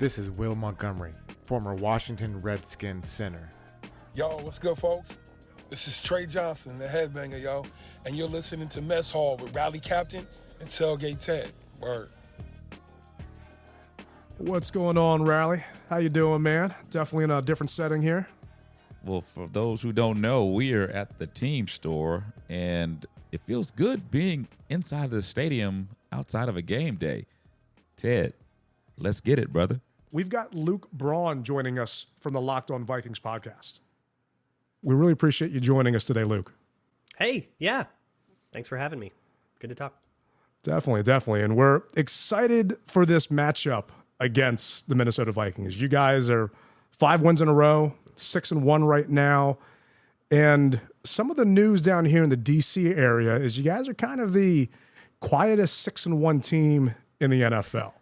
This is Will Montgomery, former Washington Redskins center. Yo, what's good, folks? This is Trey Johnson, the headbanger, yo, and you're listening to Mess Hall with Rally Captain and Tailgate Ted. Word. What's going on, Rally? How you doing, man? Definitely in a different setting here. Well, for those who don't know, we are at the team store, and it feels good being inside of the stadium outside of a game day. Ted, let's get it, brother. We've got Luke Braun joining us from the Locked On Vikings podcast. We really appreciate you joining us today, Luke. Hey, yeah. Thanks for having me. Good to talk. Definitely. And we're excited for this matchup against the Minnesota Vikings. You guys are 5 wins in a row, 6-1 right now. And some of the news down here in the D.C. area is you guys are kind of the quietest 6-1 team in the NFL.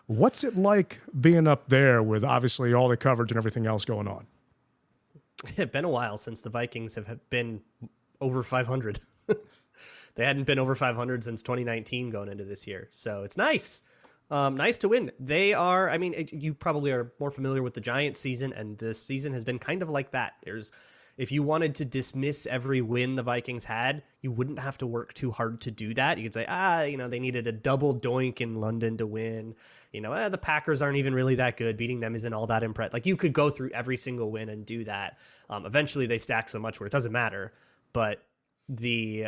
What's it like being up there with obviously all the coverage and everything else going on? It's been a while since the Vikings have been over 500. They hadn't been over 500 since 2019 going into this year. So it's nice. Nice to win. They are, you probably are more familiar with the Giants season, and this season has been kind of like that. If you wanted to dismiss every win the Vikings had, you wouldn't have to work too hard to do that. You could say, they needed a double doink in London to win. The Packers aren't even really that good. Beating them isn't all that impressive. Like, you could go through every single win and do that. Eventually they stack so much where it doesn't matter. But the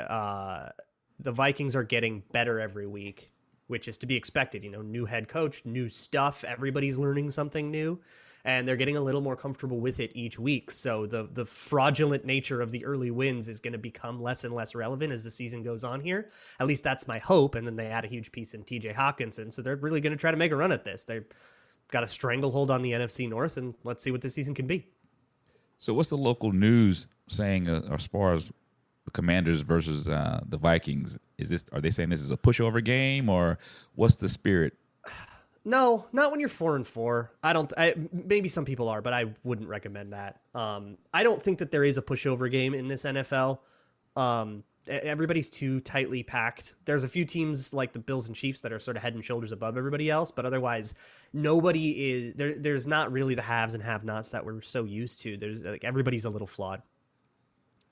Vikings are getting better every week, which is to be expected. New head coach, new stuff. Everybody's learning something new. And they're getting a little more comfortable with it each week. So the fraudulent nature of the early wins is going to become less and less relevant as the season goes on here. At least that's my hope. And then they add a huge piece in TJ Hawkinson. So they're really going to try to make a run at this. They've got a stranglehold on the NFC North, and let's see what this season can be. So what's the local news saying as far as the Commanders versus the Vikings? Are they saying this is a pushover game, or what's the spirit? No, not when you're 4-4. Maybe some people are, but I wouldn't recommend that. I don't think that there is a pushover game in this NFL. Everybody's too tightly packed. There's a few teams like the Bills and Chiefs that are sort of head and shoulders above everybody else, but otherwise nobody is there. There's not really the haves and have-nots that we're so used to. Everybody's a little flawed.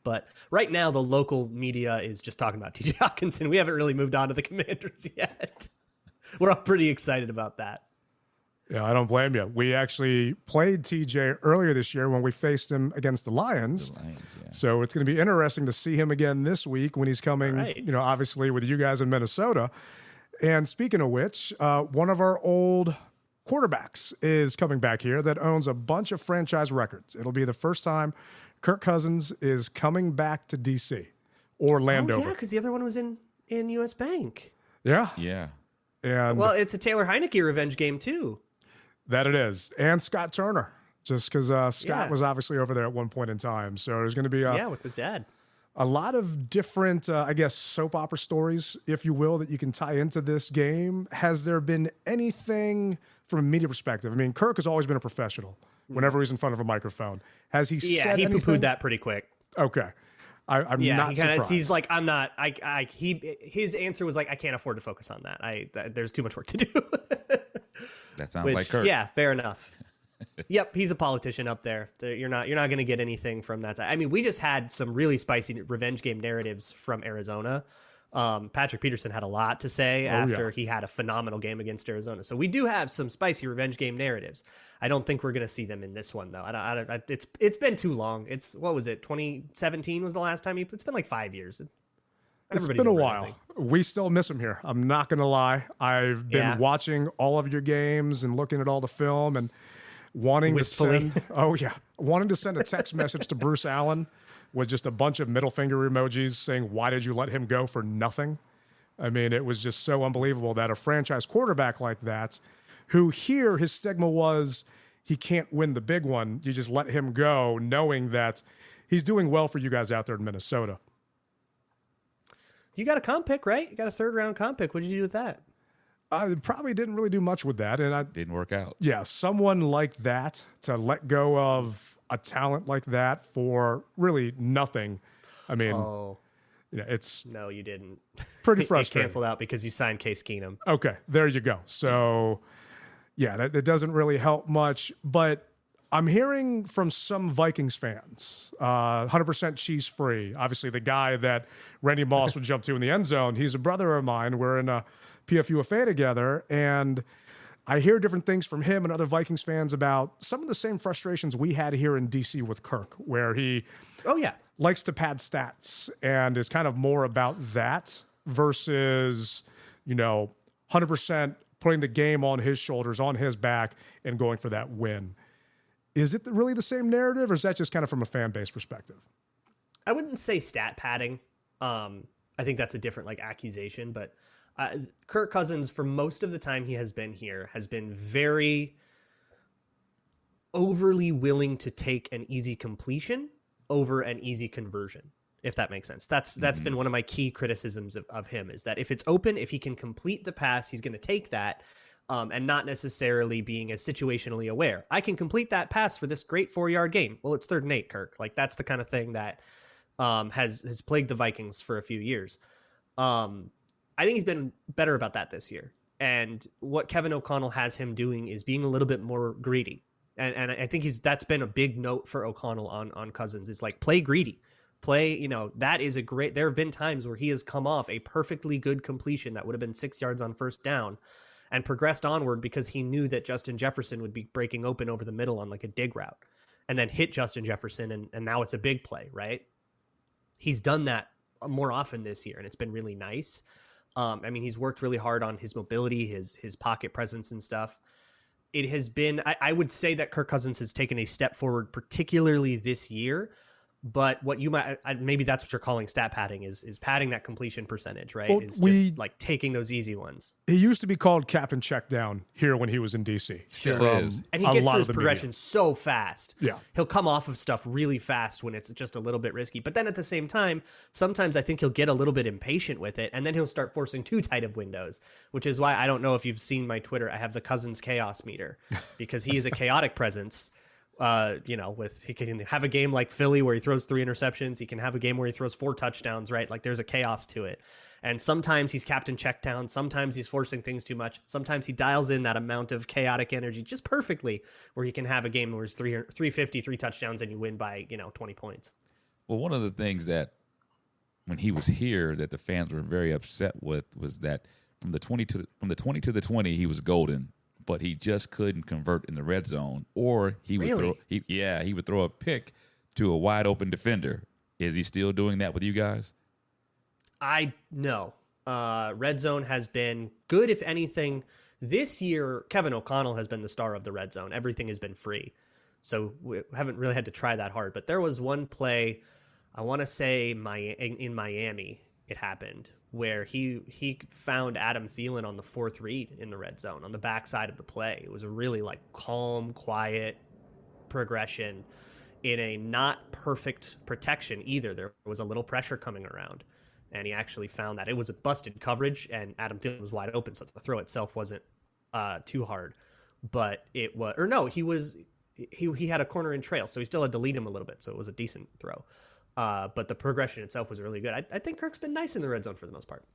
But right now the local media is just talking about TJ Hawkinson. We haven't really moved on to the Commanders yet. We're all pretty excited about that. Yeah, I don't blame you. We actually played TJ earlier this year when we faced him against the Lions. Yeah. So it's going to be interesting to see him again this week when he's coming, right. Obviously with you guys in Minnesota. And speaking of which, one of our old quarterbacks is coming back here that owns a bunch of franchise records. It'll be the first time Kirk Cousins is coming back to D.C. or Landover. Oh, yeah, because the other one was in U.S. Bank. Yeah. Yeah. And well, it's a Taylor Heineke revenge game, too. That it is. And Scott Turner, just because Scott was obviously over there at one point in time. So there's going to be with his dad. A lot of different, soap opera stories, if you will, that you can tie into this game. Has there been anything from a media perspective? I mean, Kirk has always been a professional whenever he's in front of a microphone. Has he said anything? Yeah, he poo-pooed that pretty quick. Okay. I'm not surprised. He's like, I'm not. His answer was like, I can't afford to focus on that. There's too much work to do. That sounds like Kirk. Yeah, fair enough. Yep, he's a politician up there. You're not going to get anything from that side. I mean, we just had some really spicy revenge game narratives from Arizona. Patrick Peterson had a lot to say after he had a phenomenal game against Arizona. So we do have some spicy revenge game narratives. I don't think we're going to see them in this one, though. It's been too long. What was it? 2017 was the last time it's been like 5 years. It's been a while. We still miss him here. I'm not going to lie. I've been watching all of your games and looking at all the film and wanting to send a text message to Bruce Allen with just a bunch of middle finger emojis saying, why did you let him go for nothing? I mean, it was just so unbelievable that a franchise quarterback like that, who here his stigma was he can't win the big one, you just let him go knowing that he's doing well for you guys out there in Minnesota. You got a comp pick, right? You got a 3rd round comp pick. What did you do with that? I probably didn't really do much with that. And I didn't work out. Yeah, someone like that, to let go of a talent like that for really nothing. I mean, it's... No, you didn't. Pretty frustrating. It canceled out because you signed Case Keenum. Okay, there you go. So, Yeah, that doesn't really help much. But I'm hearing from some Vikings fans, 100% cheese free. Obviously, the guy that Randy Moss would jump to in the end zone, he's a brother of mine. We're in a PFUFA together. And I hear different things from him and other Vikings fans about some of the same frustrations we had here in DC with Kirk, where he likes to pad stats and is kind of more about that versus, 100% putting the game on his shoulders, on his back, and going for that win. Is it really the same narrative, or is that just kind of from a fan base perspective? I wouldn't say stat padding. I think that's a different accusation, but Kirk Cousins, for most of the time he has been here, has been very overly willing to take an easy completion over an easy conversion, if that makes sense. That's been one of my key criticisms of him, is that if it's open, if he can complete the pass, he's going to take that, and not necessarily being as situationally aware. I can complete that pass for this great 4-yard gain. Well, it's 3rd and 8, Kirk. That's the kind of thing that has plagued the Vikings for a few years. I think he's been better about that this year. And what Kevin O'Connell has him doing is being a little bit more greedy. And I think that's been a big note for O'Connell on Cousins, is play greedy. Play, that is there have been times where he has come off a perfectly good completion that would have been 6 yards on 1st down and progressed onward because he knew that Justin Jefferson would be breaking open over the middle on a dig route, and then hit Justin Jefferson. And now it's a big play, right? He's done that more often this year, and it's been really nice. He's worked really hard on his mobility, his pocket presence and stuff. It has been, I would say that Kirk Cousins has taken a step forward, particularly this year. But what you might, maybe that's what you're calling stat padding, is padding that completion percentage, right? Well, is just taking those easy ones. He used to be called cap and check down here when he was in DC. Still is. And he gets through his progression so fast. Yeah. He'll come off of stuff really fast when it's just a little bit risky. But then at the same time, sometimes I think he'll get a little bit impatient with it, and then he'll start forcing too tight of windows, which is why I don't know if you've seen my Twitter. I have the Cousins chaos meter, because he is a chaotic presence. He can have a game like Philly where he throws 3 interceptions. He can have a game where he throws 4 touchdowns, right? There's a chaos to it. And sometimes he's captain check down. Sometimes he's forcing things too much. Sometimes he dials in that amount of chaotic energy just perfectly, where he can have a game where it's 350, 3 touchdowns, and you win by, 20 points. Well, one of the things that when he was here that the fans were very upset with was that from the 20 to the 20, he was golden. But he just couldn't convert in the red zone, or he would he would throw a pick to a wide open defender. Is he still doing that with you guys? No. Red zone has been good, if anything. This year, Kevin O'Connell has been the star of the red zone. Everything has been free, so we haven't really had to try that hard. But there was one play, I want to say in Miami, it happened, where he found Adam Thielen on the 4th read in the red zone on the backside of the play. It was a really calm, quiet progression in a not perfect protection either. There was a little pressure coming around, and he actually found that. It was a busted coverage, and Adam Thielen was wide open, so the throw itself wasn't too hard. But it was, or no, he had a corner and trail, so he still had to lead him a little bit, so it was a decent throw. But the progression itself was really good. I think Kirk's been nice in the red zone for the most part.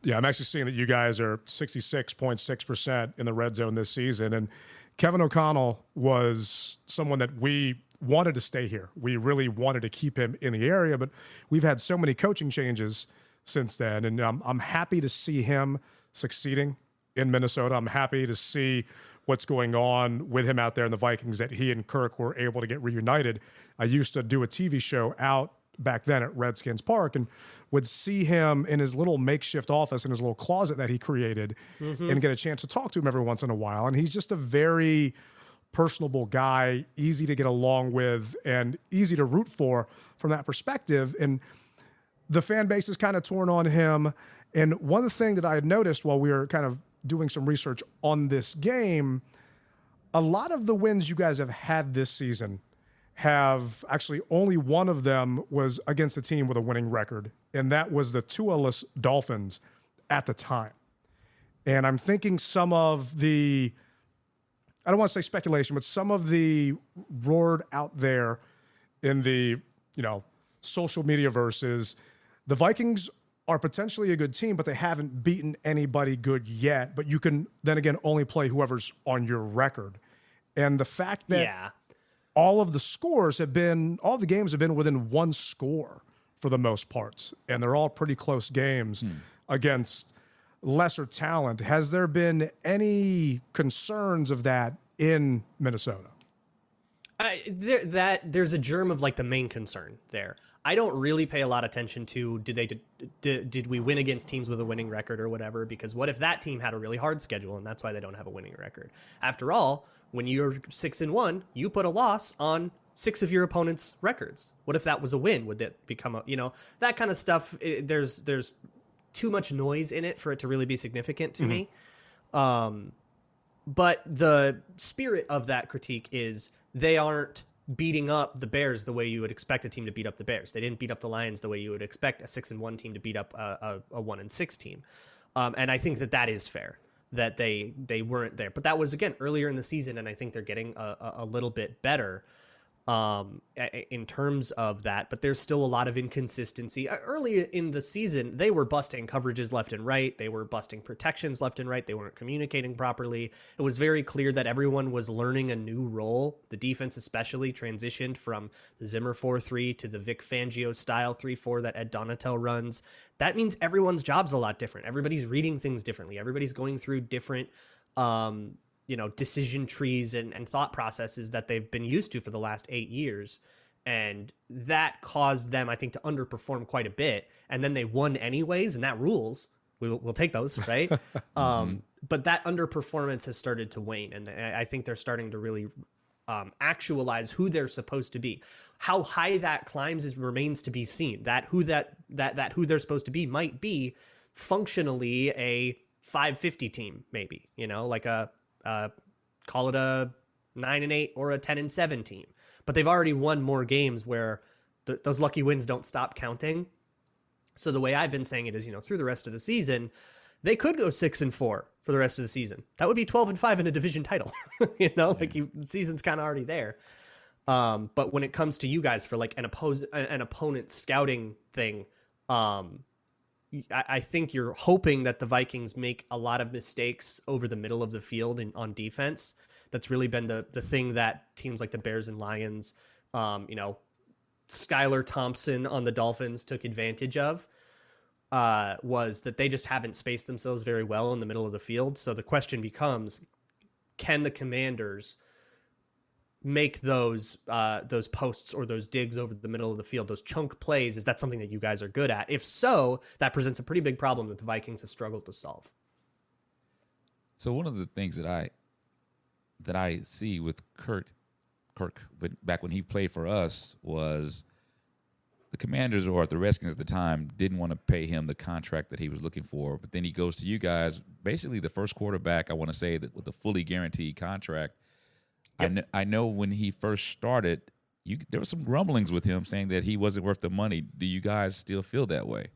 Yeah, I'm actually seeing that you guys are 66.6% in the red zone this season. And Kevin O'Connell was someone that we wanted to stay here. We really wanted to keep him in the area, but we've had so many coaching changes since then. And I'm happy to see him succeeding in Minnesota. I'm happy to see what's going on with him out there in the Vikings, that he and Kirk were able to get reunited. I used to do a TV show out back then at Redskins Park and would see him in his little makeshift office, in his little closet that he created, and get a chance to talk to him every once in a while. And he's just a very personable guy, easy to get along with and easy to root for from that perspective. And the fan base is kind of torn on him. And one thing that I had noticed while we were kind of doing some research on this game, a lot of the wins you guys have had this season have actually only one of them was against a team with a winning record, and that was the Tua-less Dolphins at the time. And I'm thinking some of the, I don't want to say speculation, but some of the roared out there in the, social media verses, the Vikings are potentially a good team, but they haven't beaten anybody good yet. But you can then again only play whoever's on your record. And the fact that all of the games have been within one score for the most part, and they're all pretty close games against lesser talent. Has there been any concerns of that in Minnesota? There's a germ of like the main concern there. I don't really pay a lot of attention to did we win against teams with a winning record or whatever, because what if that team had a really hard schedule and that's why they don't have a winning record? After all, when you're 6-1, you put a loss on 6 of your opponent's records. What if that was a win? Would that become that kind of stuff? There's too much noise in it for it to really be significant to me. But the spirit of that critique is they aren't beating up the Bears the way you would expect a team to beat up the Bears. They didn't beat up the Lions the way you would expect a 6-1 team to beat up a 1-6 team. And I think that is fair, that they weren't there. But that was, again, earlier in the season, and I think they're getting a little bit better in terms of that. But there's still a lot of inconsistency. Early in the season, they were busting coverages left and right. They were busting protections left and right. They weren't communicating properly. It was very clear that everyone was learning a new role. The defense especially transitioned from the Zimmer 4-3 to the Vic Fangio style 3-4 that Ed Donatel runs. That means everyone's job's a lot different. Everybody's reading things differently. Everybody's going through different decision trees and thought processes that they've been used to for the last 8 years. And that caused them, I think, to underperform quite a bit. And then they won anyways, and that rules. We'll take those, right? But that underperformance has started to wane. And I think they're starting to really actualize who they're supposed to be. How high that climbs remains to be seen. That who they're supposed to be might be functionally a 550 team, maybe, like call it a 9-8 or a 10-7 team, but they've already won more games where those lucky wins don't stop counting. So the way I've been saying it is, through the rest of the season, they could go 6-4 for the rest of the season. That would be 12-5 in a division title. The season's kind of already there. But when it comes to you guys for like an opponent scouting thing, I think you're hoping that the Vikings make a lot of mistakes over the middle of the field on defense. That's really been the thing that teams like the Bears and Lions, Skylar Thompson on the Dolphins took advantage of, was that they just haven't spaced themselves very well in the middle of the field. So the question becomes, can the Commanders make those posts or those digs over the middle of the field, those chunk plays? Is that something that you guys are good at? If so, that presents a pretty big problem that the Vikings have struggled to solve. So one of the things that I see with Kirk back when he played for us was the Commanders, or the Redskins at the time, didn't want to pay him the contract that he was looking for. But then he goes to you guys, basically the first quarterback, I want to say, that with a fully guaranteed contract. Yep. I know when he first started, there were some grumblings with him saying that he wasn't worth the money. Do you guys still feel that way?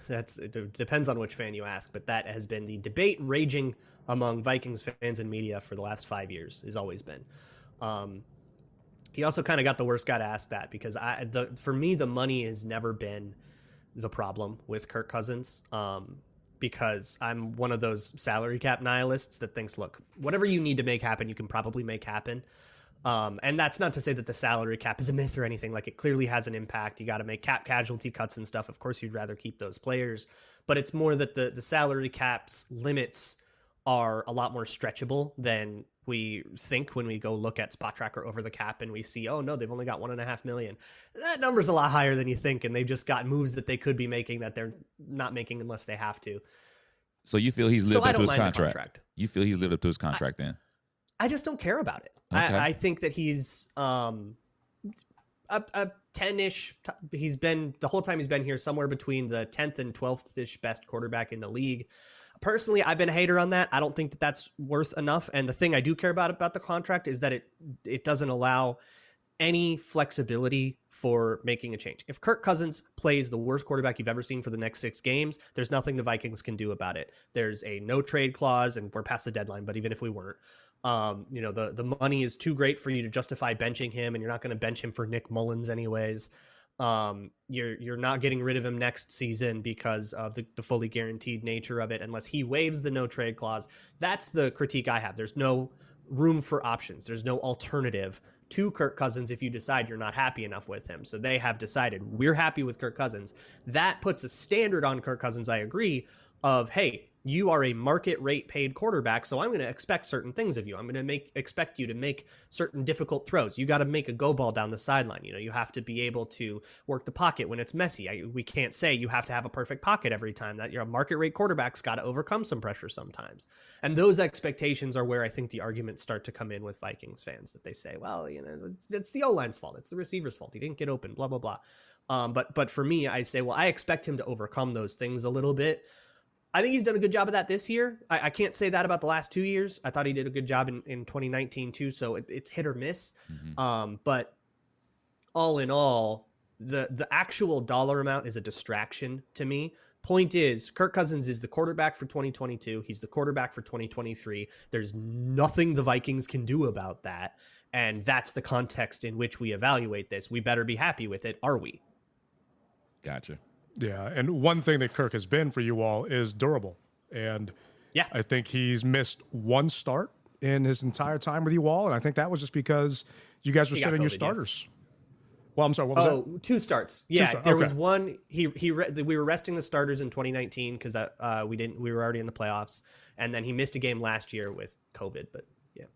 It depends on which fan you ask, but that has been the debate raging among Vikings fans and media for the last 5 years, has always been. He also kind of got the worst guy to ask that, because for me, the money has never been the problem with Kirk Cousins. Because I'm one of those salary cap nihilists that thinks, look, whatever you need to make happen, you can probably make happen. And that's not to say that the salary cap is a myth or anything. Like, it clearly has an impact. You got to make cap casualty cuts and stuff. Of course, you'd rather keep those players. But it's more that the salary cap's limits are a lot more stretchable than we think when we go look at Spot Tracker over the cap and we see, oh no, they've only got $1.5 million. That number's a lot higher than you think, and they've just got moves that they could be making that they're not making unless they have to. So you feel he's lived up to his contract? You feel he's lived up to his contract then? I just don't care about it. Okay. I think that he's a 10-ish. He's been, the whole time he's been here, somewhere between the 10th and 12th-ish best quarterback in the league. Personally, I've been a hater on that. I don't think that that's worth enough. And the thing I do care about the contract is that it doesn't allow any flexibility for making a change. If Kirk Cousins plays the worst quarterback you've ever seen for the next 6 games, there's nothing the Vikings can do about it. There's a no trade clause, and we're past the deadline, but even if we weren't, the money is too great for you to justify benching him, and you're not going to bench him for Nick Mullins anyways. You're not getting rid of him next season because of the fully guaranteed nature of it, unless he waives the no trade clause. That's the critique I have. There's no room for options. There's no alternative to Kirk Cousins if you decide you're not happy enough with him. So they have decided we're happy with Kirk Cousins. That puts a standard on Kirk Cousins, I agree, of, hey, you are a market rate paid quarterback, so I'm going to expect certain things of you. I'm going to expect you to make certain difficult throws. You got to make a go ball down the sideline. You have to be able to work the pocket when it's messy. We can't say you have to have a perfect pocket every time. That you're a market rate quarterback's got to overcome some pressure sometimes. And those expectations are where I think the arguments start to come in with Vikings fans, that they say, well, it's the O-line's fault. It's the receiver's fault. He didn't get open, blah, blah, blah. But for me, I say, well, I expect him to overcome those things a little bit. I think he's done a good job of that this year. I can't say that about the last 2 years. I thought he did a good job in 2019 too, so it's hit or miss. But all in all, the actual dollar amount is a distraction to me. Point is, Kirk Cousins is the quarterback for 2022. He's the quarterback for 2023. There's nothing the Vikings can do about that, and that's the context in which we evaluate this. We better be happy with it, are we? Gotcha. Yeah, and one thing that Kirk has been for you all is durable. And yeah, I think he's missed one start in his entire time with you all, and I think that was just because you guys were sitting your starters. Yeah. Well, I'm sorry, what was that? 2 starts. Yeah, there was one. We were resting the starters in 2019 because we were already in the playoffs, and then he missed a game last year with COVID, but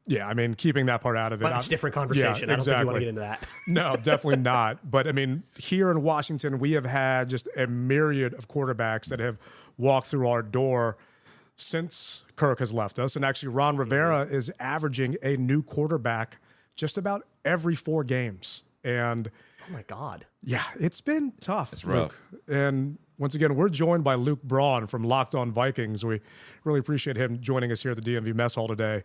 yeah, I mean, keeping that part out of it. Much different conversation. Yeah, exactly. I don't think you want to get into that. No, definitely not. But, I mean, here in Washington, we have had just a myriad of quarterbacks that have walked through our door since Kirk has left us. And actually, Ron Rivera is averaging a new quarterback just about every 4 games. And oh, my God. Yeah, it's been tough. It's rough. Luke. And once again, we're joined by Luke Braun from Locked On Vikings. We really appreciate him joining us here at the DMV Mess Hall today.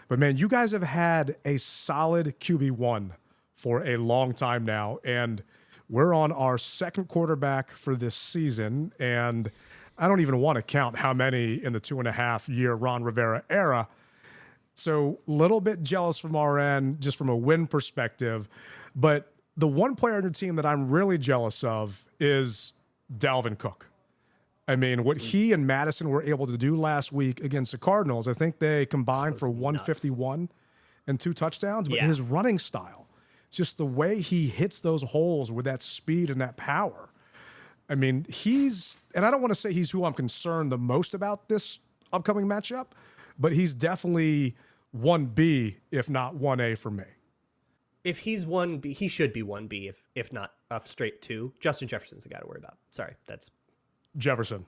But, man, you guys have had a solid QB1 for a long time now, and we're on our second quarterback for this season, and I don't even want to count how many in the 2.5-year Ron Rivera era. So a little bit jealous from our end, just from a win perspective. But the one player on your team that I'm really jealous of is Dalvin Cook. I mean, what he and Madison were able to do last week against the Cardinals, I think they combined for 151 and 2 touchdowns. But his running style, just the way he hits those holes with that speed and that power. I mean, and I don't want to say he's who I'm concerned the most about this upcoming matchup, but he's definitely 1B, if not 1A for me. If he's 1B, he should be 1B, if not a straight 2. Justin Jefferson's the guy to worry about. Sorry, that's Jefferson.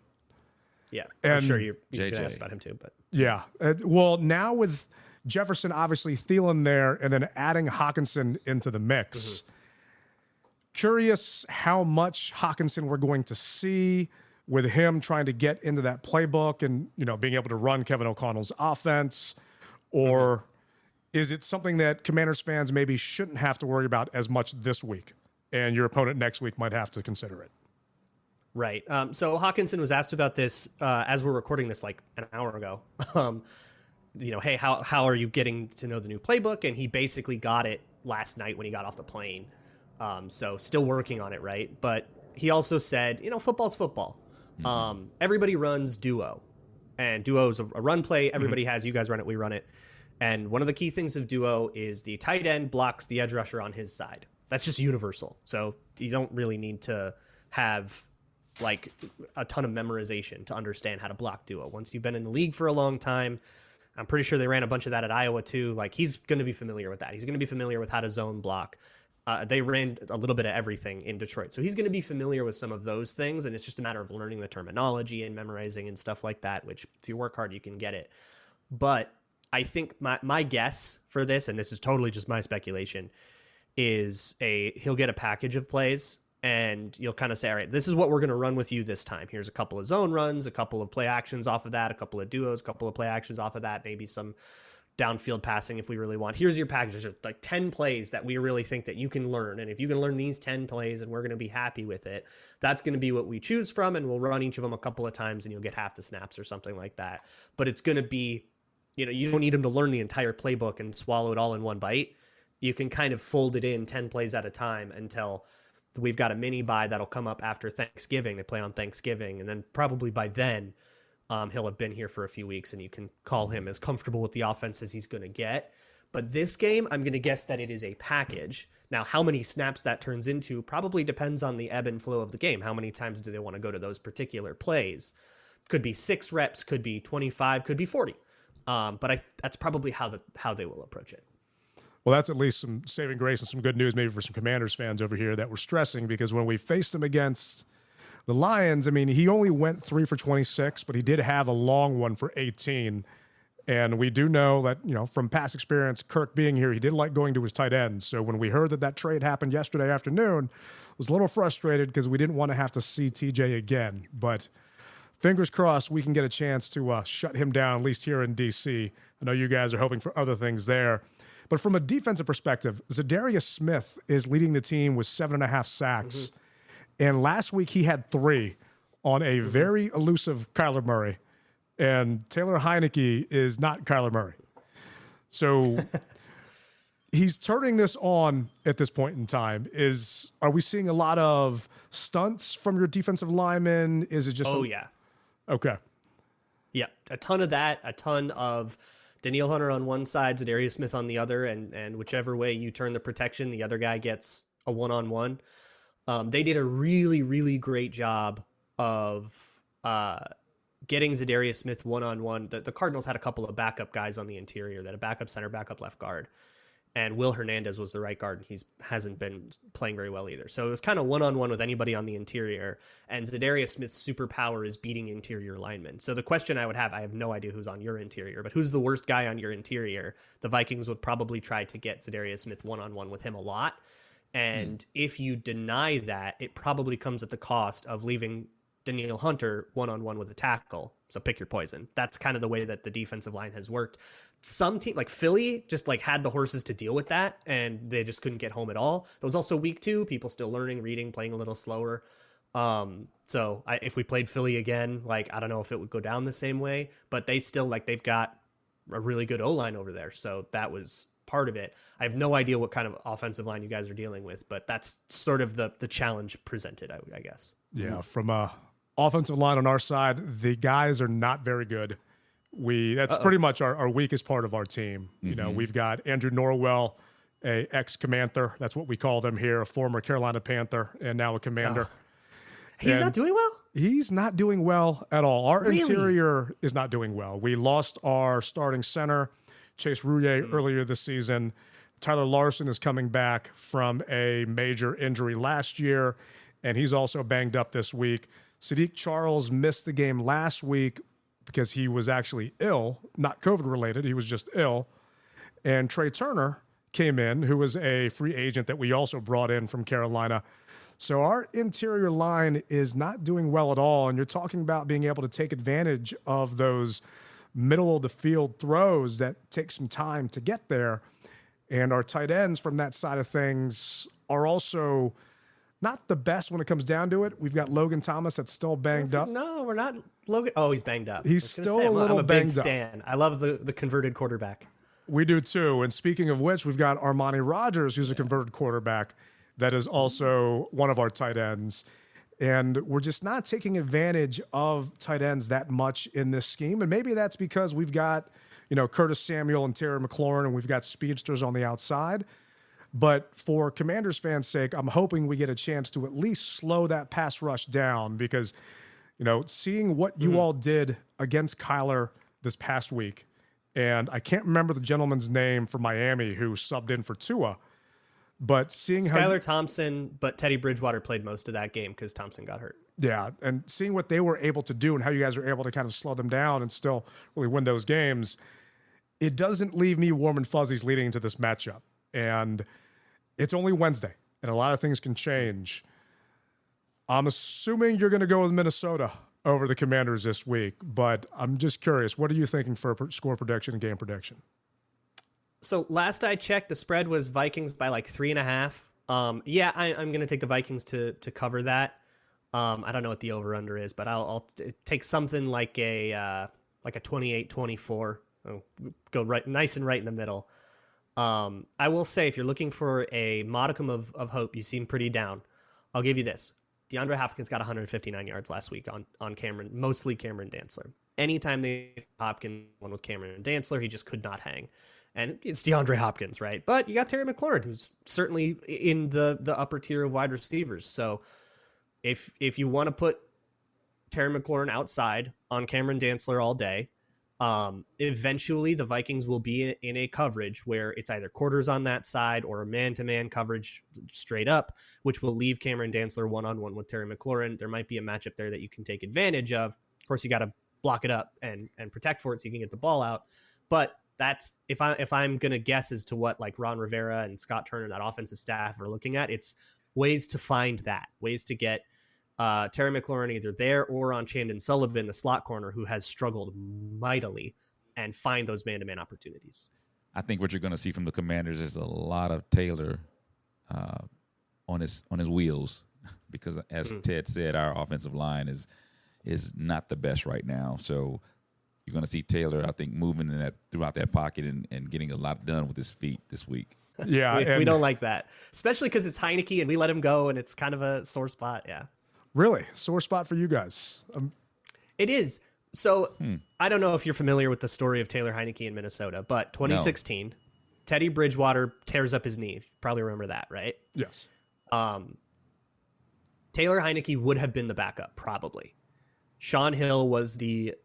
Yeah, I'm sure you're going to ask about him too. But yeah, well, now with Jefferson, obviously Thielen there, and then adding Hawkinson into the mix. Curious how much Hawkinson we're going to see with him trying to get into that playbook and being able to run Kevin O'Connell's offense, or is it something that Commanders fans maybe shouldn't have to worry about as much this week, and your opponent next week might have to consider it? Right. So Hawkinson was asked about this as we're recording this like an hour ago. Hey, how are you getting to know the new playbook? And he basically got it last night when he got off the plane. So still working on it, right? But he also said, football's football. Everybody runs duo. And duo is a run play. Everybody has, you guys run it, we run it. And one of the key things of duo is the tight end blocks the edge rusher on his side. That's just universal. So you don't really need to have like a ton of memorization to understand how to block duo. Once you've been in the league for a long time, I'm pretty sure they ran a bunch of that at Iowa too. Like he's going to be familiar with that. He's going to be familiar with how to zone block. They ran a little bit of everything in Detroit. So he's going to be familiar with some of those things. And it's just a matter of learning the terminology and memorizing and stuff like that, which if you work hard, you can get it. But I think my guess for this, and this is totally just my speculation, is he'll get a package of plays. And you'll kind of say, all right, this is what we're going to run with you this time. Here's a couple of zone runs, a couple of play actions off of that, a couple of duos, a couple of play actions off of that, maybe some downfield passing if we really want. Here's your package. There's like 10 plays that we really think that you can learn. And if you can learn these 10 plays and we're going to be happy with it, that's going to be what we choose from. And we'll run each of them a couple of times and you'll get half the snaps or something like that. But it's going to be, you don't need them to learn the entire playbook and swallow it all in one bite. You can kind of fold it in 10 plays at a time until we've got a mini bye that'll come up after Thanksgiving. They play on Thanksgiving, and then probably by then he'll have been here for a few weeks, and you can call him as comfortable with the offense as he's going to get. But this game, I'm going to guess that it is a package. Now, how many snaps that turns into probably depends on the ebb and flow of the game. How many times do they want to go to those particular plays? Could be 6 reps, could be 25, could be 40. But that's probably how they will approach it. Well, that's at least some saving grace and some good news maybe for some Commanders fans over here that were stressing, because when we faced him against the Lions, I mean, he only went 3 for 26, but he did have a long one for 18. And we do know that, from past experience, Kirk being here, he did like going to his tight end. So when we heard that trade happened yesterday afternoon, I was a little frustrated because we didn't want to have to see TJ again. But fingers crossed we can get a chance to shut him down, at least here in D.C. I know you guys are hoping for other things there. But from a defensive perspective, Zadarius Smith is leading the team with 7.5 sacks. Mm-hmm. And last week he had 3 on a very elusive Kyler Murray. And Taylor Heineke is not Kyler Murray. So he's turning this on at this point in time. Are we seeing a lot of stunts from your defensive linemen? Is it just... yeah. Okay. Yeah, a ton of that, a ton of Danielle Hunter on one side, Zadarius Smith on the other, and whichever way you turn the protection, the other guy gets a one-on-one. They did a really, really great job of getting Zadarius Smith one-on-one. The Cardinals had a couple of backup guys on the interior, that a backup center, backup left guard, and Will Hernandez was the right guard. He hasn't been playing very well either. So it was kind of one-on-one with anybody on the interior, and Zadarius Smith's superpower is beating interior linemen. So the question I would have, I have no idea who's on your interior, but who's the worst guy on your interior? The Vikings would probably try to get Zadarius Smith one-on-one with him a lot. And if you deny that, it probably comes at the cost of leaving Danielle Hunter one-on-one with a tackle. So pick your poison. That's kind of the way that the defensive line has worked. Some team like Philly just had the horses to deal with that, and they just couldn't get home at all. That was also week 2. People still learning, reading, playing a little slower. So if we played Philly again, I don't know if it would go down the same way, but they still they've got a really good O-line over there. So that was part of it. I have no idea what kind of offensive line you guys are dealing with, but that's sort of the challenge presented, I guess. Yeah, from offensive line on our side, the guys are not very good. That's pretty much our weakest part of our team. Mm-hmm. We've got Andrew Norwell, a ex-Commander. That's what we call them here, a former Carolina Panther and now a Commander. He's not doing well? He's not doing well at all. Our interior is not doing well. We lost our starting center, Chase Rouillet, earlier this season. Tyler Larson is coming back from a major injury last year, and he's also banged up this week. Sadiq Charles missed the game last week because he was actually ill, not COVID-related. He was just ill. And Trey Turner came in, who was a free agent that we also brought in from Carolina. So our interior line is not doing well at all, and you're talking about being able to take advantage of those middle-of-the-field throws that take some time to get there. And our tight ends from that side of things are also not the best when it comes down to it. We've got Logan Thomas that's still banged up. No, we're not. Logan. Oh, he's banged up. He's still a little banged up. I'm a big stan. I love the converted quarterback. We do too. And speaking of which, we've got Armani Rogers, who's a converted quarterback that is also one of our tight ends. And we're just not taking advantage of tight ends that much in this scheme. And maybe that's because we've got, Curtis Samuel and Terry McLaurin, and we've got speedsters on the outside. But for Commanders fans' sake, I'm hoping we get a chance to at least slow that pass rush down because, seeing what you all did against Kyler this past week, and I can't remember the gentleman's name from Miami who subbed in for Tua, but seeing Skylar Thompson, but Teddy Bridgewater played most of that game because Thompson got hurt. Yeah, and seeing what they were able to do and how you guys were able to kind of slow them down and still really win those games, it doesn't leave me warm and fuzzies leading into this matchup. And it's only Wednesday, and a lot of things can change. I'm assuming you're going to go with Minnesota over the Commanders this week, but I'm just curious. What are you thinking for a score prediction and game prediction? So last I checked, the spread was Vikings by 3.5. Yeah, I'm going to take the Vikings to cover that. I don't know what the over-under is, but I'll take something like a 28-24. I'll go nice and right in the middle. I will say, if you're looking for a modicum of hope, you seem pretty down. I'll give you this. DeAndre Hopkins got 159 yards last week on Cameron, mostly Cameron Dantzler. Anytime Hopkins one was Cameron Dantzler, he just could not hang. And it's DeAndre Hopkins, right? But you got Terry McLaurin, who's certainly in the upper tier of wide receivers. So if you want to put Terry McLaurin outside on Cameron Dantzler all day, eventually the Vikings will be in a coverage where it's either quarters on that side or a man-to-man coverage straight up, which will leave Cameron Dantzler one-on-one with Terry McLaurin. There might be a matchup there that you can take advantage of. Of course, you got to block it up and protect for it so you can get the ball out. But that's if I'm gonna guess as to what like Ron Rivera and Scott Turner, that offensive staff, are looking at, it's ways to find that, ways to get Terry McLaurin either there or on Chandon Sullivan, the slot corner, who has struggled mightily, and find those man-to-man opportunities. I think what you're going to see from the Commanders is a lot of Taylor on his wheels, because as Ted said, our offensive line is not the best right now. So you're going to see Taylor, I think, moving in throughout that pocket and getting a lot done with his feet this week. Yeah, we don't like that, especially because it's Heineke and we let him go, and it's kind of a sore spot. Yeah. Really? Sore spot for you guys? It is. So I don't know if you're familiar with the story of Taylor Heineke in Minnesota, but 2016, no. Teddy Bridgewater tears up his knee. You probably remember that, right? Yes. Taylor Heineke would have been the backup, probably. Sean Hill was the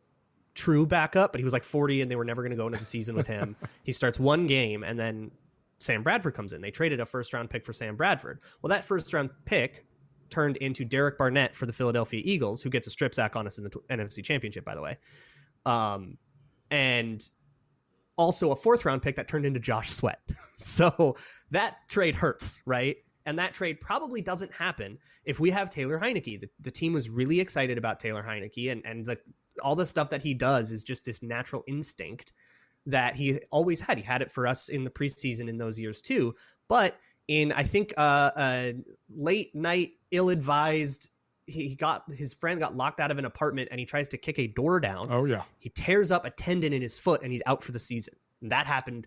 true backup, but he was like 40 and they were never going to go into the season with him. He starts one game and then Sam Bradford comes in. They traded a first-round pick for Sam Bradford. Well, that first-round pick turned into Derek Barnett for the Philadelphia Eagles, who gets a strip sack on us in the NFC Championship, by the way. And also a fourth-round pick that turned into Josh Sweat. So that trade hurts, right? And that trade probably doesn't happen if we have Taylor Heineke. The team was really excited about Taylor Heineke, and all the stuff that he does is just this natural instinct that he always had. He had it for us in the preseason in those years too. But in, I think, a late night, ill-advised, his friend got locked out of an apartment and he tries to kick a door down. Oh, yeah. He tears up a tendon in his foot and he's out for the season. And that happened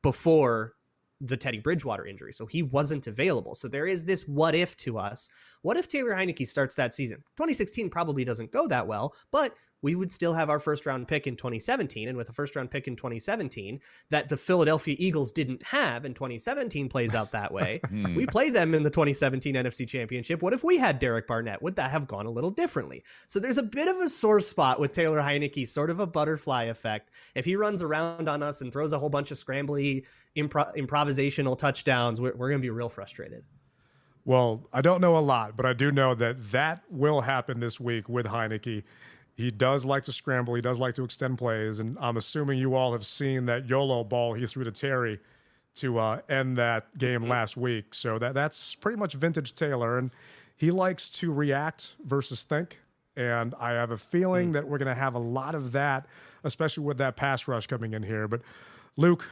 before the Teddy Bridgewater injury. So he wasn't available. So there is this what if to us. What if Taylor Heineke starts that season? 2016 probably doesn't go that well, but we would still have our first round pick in 2017. And with a first round pick in 2017 that the Philadelphia Eagles didn't have, and 2017 plays out that way, we play them in the 2017 NFC Championship. What if we had Derek Barnett? Would that have gone a little differently? So there's a bit of a sore spot with Taylor Heineke, sort of a butterfly effect. If he runs around on us and throws a whole bunch of scrambly improvisational touchdowns, we're going to be real frustrated. Well, I don't know a lot, but I do know that will happen this week with Heineke. He does like to scramble. He does like to extend plays. And I'm assuming you all have seen that YOLO ball he threw to Terry to end that game last week. So that's pretty much vintage Taylor. And he likes to react versus think. And I have a feeling that we're going to have a lot of that, especially with that pass rush coming in here. But Luke,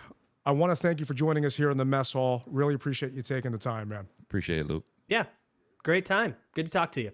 I want to thank you for joining us here in the Mess Hall. Really appreciate you taking the time, man. Appreciate it, Luke. Yeah, great time. Good to talk to you.